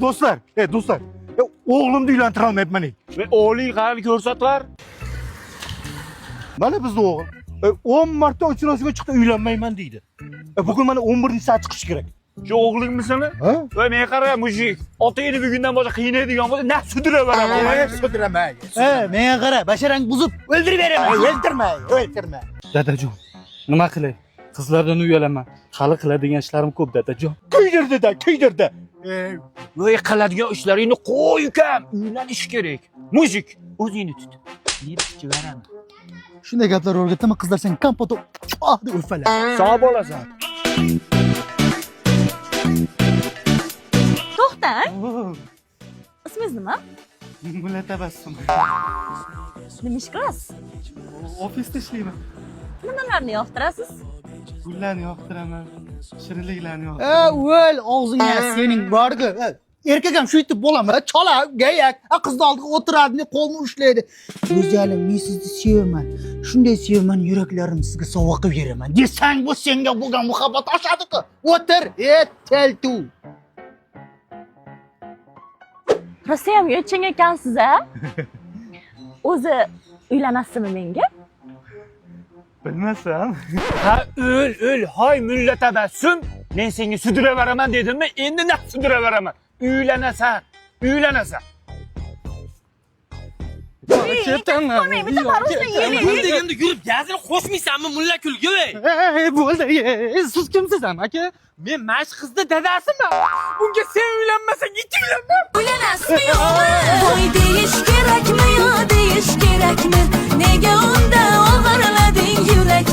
do'stlar, do'stlar. O'g'limni uylantira olmayapman. Ve oğluyu qani ko'rsatlar. Mana bizning o'g'il 10 marta uchrashuvga chiqdi, uylanmayman deydi. Bugun mana 11-soat chiqish kerak. Şu oğlingmisini? Ha? Ve men qara mujik. Otayni bugundan boshqa qiynaydigan bo'lsa, na sudiraveradi. Sudrama. Menga qara, basharang buzib o'ldirib beraman. O'ldirma. Dadajon, nima qilay? Qizlardan uyalaman. Hali qiladigan ishlarim ko'p, dadajon. Kuydirdi. Voy qiladigan ishlaringni qo'y ukam. Uylanish kerak. Mujik, o'zingni tut. Men chiqaraman. Shunday gaplar o'rgataman, qizlar sen kompoto deb o'falar. Sog' bo'lasan. To'xtang. Ismingiz nima? Mulla tabassum. Nima ish qilasiz? Ofisda ishlayman. Nimalarni yoqtirasiz? Gullarni yoqtiraman, shirinliklarni yoqtiraman. O'l, og'zingga sening borgi. Erkak ham shu yetib bo'laman. Chala, gayak, qizni oldiga o'tiradi, qo'lni ushlaydi. Go'zalim, men sizni sevaman. Shunday sevaman, yuraklarimni sizga sovg'a qilib beraman. Desang, bu senga bo'lgan muhabbat oshadi-ku. O'tir, teltu. Rostayam yo'lchang ekansiz, a? O'zi uylanasizmi menga? Bilmasam. Ha o'l. Hay mulla tabassum. Men senga sudiraveraman dedimmi? Endi na sudiraveraman. Uylanasan. Ketdimmi? Bitta parusni yeylik. Gul deganda yurib gazini qo'shmaysanmi mulla kulgi voy? Bo'ldi. Siz kimsiz ham aka? Men mash qizni dadasiman. Bunga sen uylanmasang it uylanma. Uylanasizmi yo'qmi? Voy deyish kerakmi yo deyish kerakmi? Nega unda o'g'irlading yurakni?